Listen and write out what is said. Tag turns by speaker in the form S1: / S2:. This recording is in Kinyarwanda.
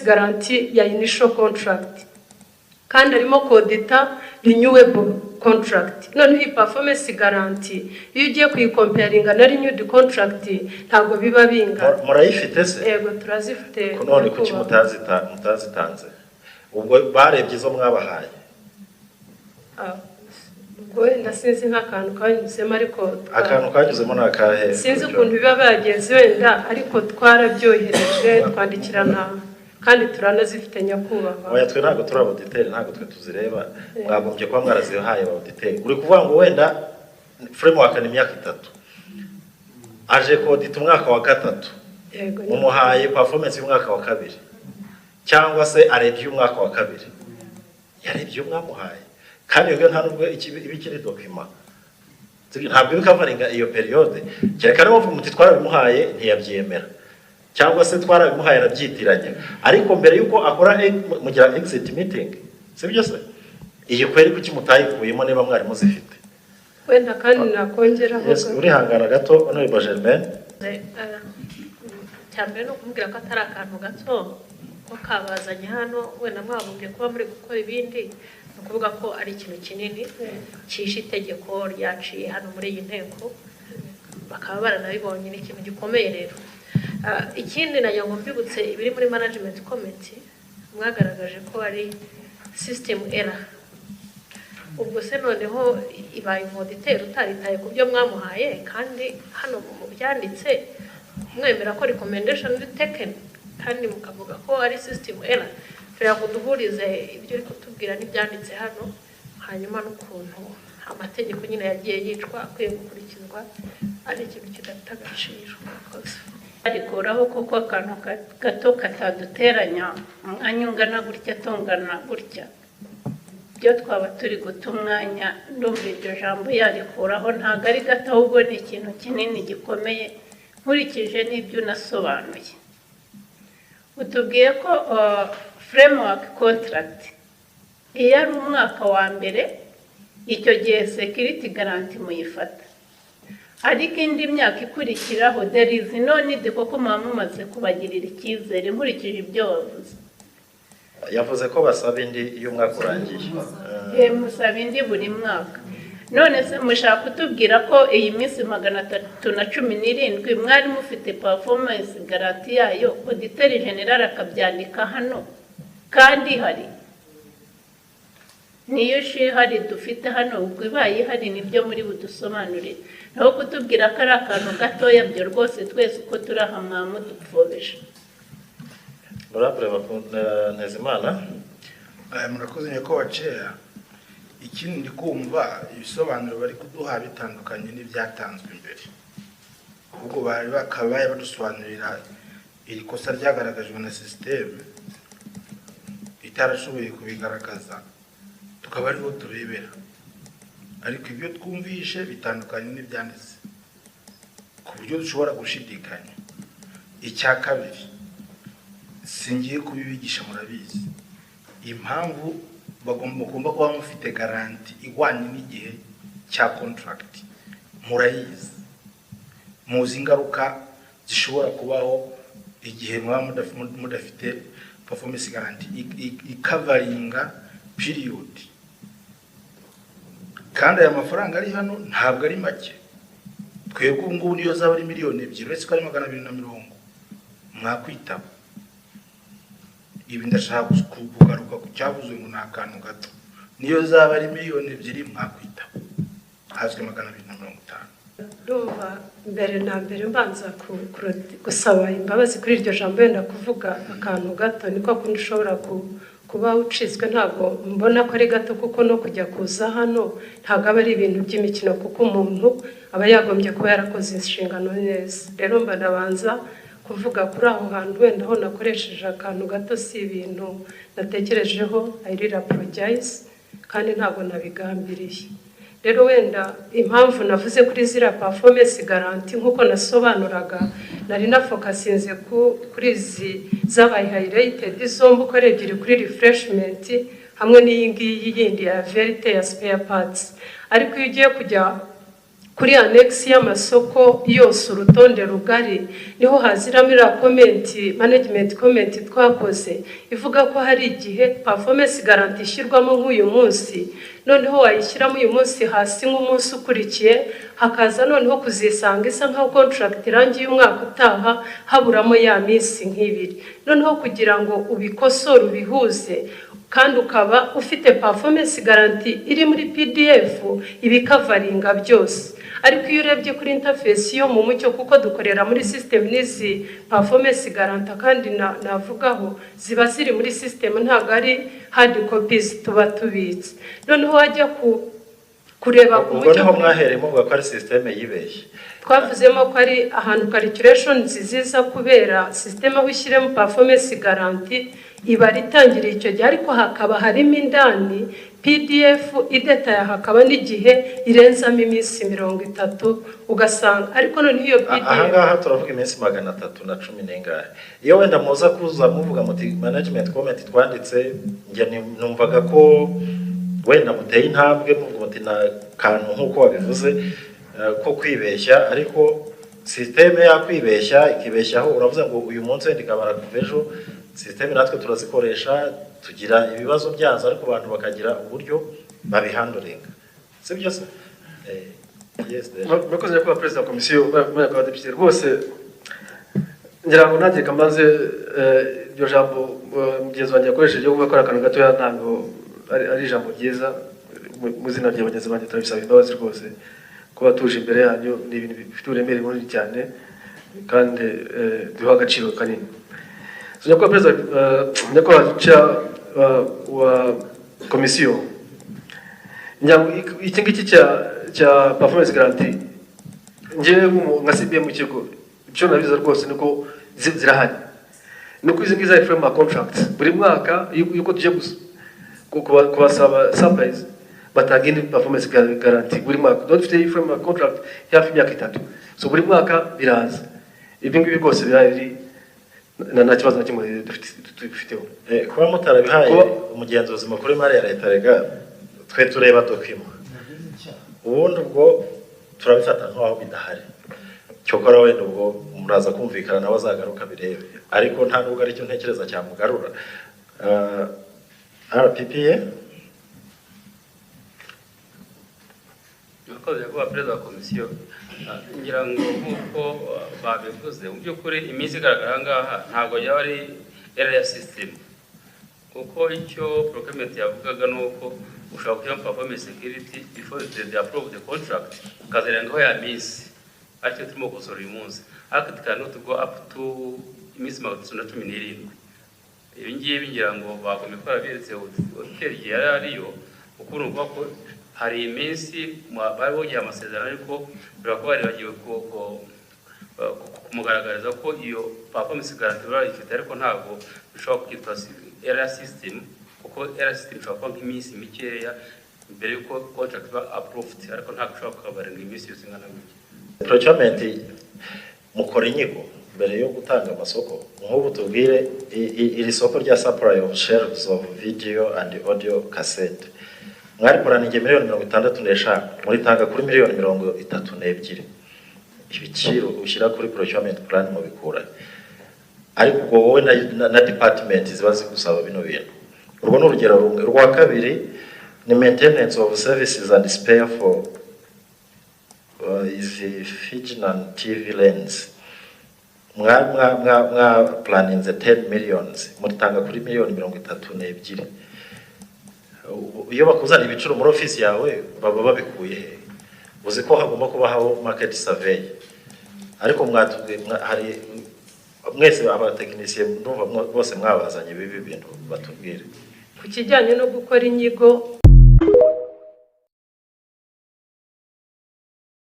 S1: guarantee ya initial contract kandi arimo kodita renewable contract. None iyi performance guarantee iyo ugiye kuyicomparinga na renewed contract ntabwo biba binga.
S2: Murayifite se?
S1: Yego turazifite.
S2: None kuki mutazitanze? Ubwo barebye izo mwabahaye?
S1: Wenda sinzi nk'akantu kanyuzemo ariko
S2: akantu kanyuzemo nakahe?
S1: Sinzi ukuntu biba bagenzi wenda ariko twarabyohereje twandikirana kandi turanazifite nyakubahwa.
S2: Oya twe ntago turabo detail ntago twe tuzireba mwagombye kwa mwarazihaye ba detail. Uri kuvuga ngo wenda framework ni imyaka 3 aje kodita umwaka wa 3
S1: yego
S2: umuhaye performance y'umwaka wa 2 cyangwa se arebye umwaka wa 2 yarebye umwamuhaye kandi yo nta nubwo ibikiri document ntabwo bikavaringa iyo periode cyekana bavuga muti twarabimuhaye ntiyabyemera cyangwa se twarabimuhaye arabyitiranya ariko mbere yuko akora mugira exit meeting sibyo se iyo kweri kuki mutayikuyemo niba mwari muzifite
S1: wenda kandi nakongeraho
S2: uri hangana gato honorable Germain
S3: cyambere no kumbwira ko atari akantu gato ko kabazanye hano wenda mwabumbye kuba muri gukora ibindi ukuvuga ko ari ikintu kinini cyishe itegeko ryaciye hano muri iyi nteko bakaba baranabibonye ni ikintu gikomeye rero. Ikindi nayo mbibutse ibiri muri management committee mwagaragaje ko ari system error. Ubwo se noneho ibaye umuditeri utaritaye ku byo mwamuhaye kandi hano mu byanditse mwemera ko recommendation is taken kandi mukavuga ko ari system error. Fera kuduhurize ibyo uri kutubwira n'ibyanditse hano hanyuma n'ukuntu amategeko nyine yagiye yicwa akwiye gukurikizwa ari ikintu kidafite agaciro.
S4: Arikoraho koko akantu gato kataduteranya umwanya ungana gutya tungana gutya byo twaba turi guta umwanya ndumva iryo jambo yarikoraho ntabwo ari gato ahubwo ni ikintu kinini gikomeye nkurikije n'ibyo unasobanuye. Utubwiye ko framework contract iyo ari umwaka wa mbere icyo gihe security guarantee muyifata ariko indi myaka ikurikiraho there is no need koko mumaze kubagirira icyizere nkurikije ibyo wavuze.
S2: Yavuze ko basaba indi iyo mwaka urangiye
S4: musaba indi buri mwaka. None se mushaka kutubwira ko iyi minsi 317 mwari mufite performance guarantee yayo auditor general akabyandika hano kandi hari niyo hari dufite hano ubwo ibaye hari nibyo muri budusobanurire naho kutubwira ko ari akantu gatoya byo rwose twese uko turahamwa mudupfobesha.
S2: Honorable Ntezimana
S5: murakoze nyako wacera ikindi ndi kumva ibisobanuro bari kuduha bitandukanye n'ibyatanzwe imbere ubwo bari bakabaye badusobanurira iri kosa ryagaragajwe na system itarashoboye kubigaragaza tukaba ariho turebera ariko ibyo twumvishe bitandukanye n'ibyanditse ku buryo dushobora gushidikanya. Icya kabiri singiye kubibigisha murabizi impamvu bagomba kuba mufite garanti igwanye n'igihe cya contract murayizi muzi ingaruka zishobora kubaho igihe mudafite performance guarantee ikavaringa period kandi aya mafaranga ari hano ntabwo ari make. Twebwe ngubu niyo zaba ari miliyoni 2 uretse ko ari 220 mwakwitaba. Ibi ndashaka kugaruka ku cyavuzwe ngo nakantu gato niyo zaba ari miliyoni 2 mwakwitaba hazwe 250.
S1: Ndumva mbere na mbere mbanza gusaba imbabazi kuri iryo jambo yenda kuvuga akantu gato niko kundi ushobora kuba ucizwe ntabwo mbona ko ari gato kuko no kujya kuza hano ntabwo aba ari ibintu by'imikino kuko umuntu aba yagombye kuba yarakoze inshingano neza. Rero mbanabanza kuvuga kuri aho hantu wenda aho nakoresheje akantu gato si ibintu natekerejeho I really apologize kandi ntabwo nabigambiriye. Rero wenda impamvu navuze kuri zira performance guarantee nkuko nasobanuraga nari na focusinze kuri zabaye highlighted zombi uko ebyiri kuri refreshment hamwe n'iyingiyi yindi ya verite ya spare parts. Ariko iyo ugiye kujya kuri annex y'amasoko yose urutonde rugari niho haziramo iriya management comment twakoze ivuga ko hari igihe performance guarantee ishyirwamo nk'uyu munsi noneho wayishyiramo uyu munsi hasi nk'umunsi ukurikiye hakaza noneho kuzisanga isa nkaho contract irangiye umwaka utaha haburamo ya minsi nk'ibiri noneho kugira ngo ubikosore ubihuze kandi ukaba ufite performance guarantee iri muri PDF ibikavaringa byose ariko iyo urebye kuri interface yo mu mucyo kuko dukorera muri system n'izi performance guarantee kandi navugaho ziba ziri muri system ntabwo ari hard copies tuba tubitse noneho wajya kureba ku mucyo
S2: niho mwahereye muvuga ko ari system yibeshye
S1: twavuzemo ko ari ahantu calculations ziza kubera system aho ishyiremo performance guarantee iba ritangiriye icyo gihe ariko hakaba harimo indani PDF idetaye hakaba n'igihe irenzamo iminsi 30 ugasanga ariko none iyo PDF
S2: ahangaha turavuga iminsi 310 n'ingahe iyo wenda muza kuza muvuga muti management comment twanditse nge numvaga ko wenda muteye intambwe muvuga muti na kantu nkuko wabivuze ko kwibeshya ariko systeme ya kwibeshya ikibeshyaho uravuze ngo uyu munsi wenda ikabara kuvejo systeme natwe turazikoresha tugira ibibazo byazo ariko abantu bakagira uburyo babihandoringa sibyo se yes
S6: bakoze ko president wa komisiyo bari kwa depite rwose ngira ngo nanjye kamaze iryo jambo mugezi wanjye yakoresheje yo gukora akantu gato ntabwo ari ijambo ryiza mu zina ry'abagenzi banjye turabisaba imbabazi rwose kuba tuje imbere yanyu ni ibintu bifite uburemere bunini cyane kandi duha agaciro kanini nyakubahwa perezida nyakubahwa wa komisiyo iki ngiki cya performance guarantee njyewe nka CBM mu kigo icyo nabiza rwose niko zirahari nuko izi ngizi ari framework contract buri mwaka yuko tuje kubasaba supplies batanga indi performance guarantee buri mwaka dufite framework contract hafi imyaka 3 so buri mwaka biraza ibi ngibi rwose birari na kibazo na kimwe dufiteho
S2: kuba mutarabihaye umugenzuzi mukuru w'imari ya leta rega twe tureba dokima ubundi ubwo turabifata nk'aho bidahari cyokora wenda ubwo muraza kumvikana nawe azagaruka birebe ariko nta nubwo ari cyo ntekereza cyamugarura RPPA
S7: Murakoze kuba perezida wa komisiyo ngira ngo nk'uko babivuze mu by'ukuri iminsi igaragara ngaha ntabwo yaba ari area system kuko icyo procurement yavugaga nuko ushaka kugira performance security before they approve the contract ukazirengaho ya minsi ariko turimo gusora uyu munsi ariko cannot go up to iminsi 117 ibi ngibi ngira ngo bagomba gukora biretse hotel yari ariyo kuko nuko ko hari iminsi bari bogiye amasezerano ariko birakuba bagiye kumugaragariza ko iyo performance guarantee barayifite ariko ntabwo bishobora kwitwa area system kuko area system ishobora kuba nk'iminsi mikeya mbere yuko contract ba approved ariko ntabwo ishobora kubarenga iminsi yose ingana gutya
S2: procurement mukora inyigo mbere yo gutanga amasoko nk'ubu tubwire iri soko rya supply of shelves of video and audio cassette mwari kuranije miliyoni 65 muri tanga kuri miliyoni 32 ibiciro ushyira kuri procurement plan mu bikura ariko ubwo wowe na department ziba zigusaba bino bintu urwo n'urugero rumwe rwa kabiri ni maintenance of services and spare for is Fijian TV lens mwa planning the 10 millions muri tanga kuri miliyoni 32 iyo bakuzana ibiciro muri office yawe baba babikuye he uzi ko hagomba kubaho market survey ariko mwatubwe hari mwese abatekinisiye ndumva bose mwabazanye bibi bintu batubwire
S1: ku kijyanye no gukora inyigo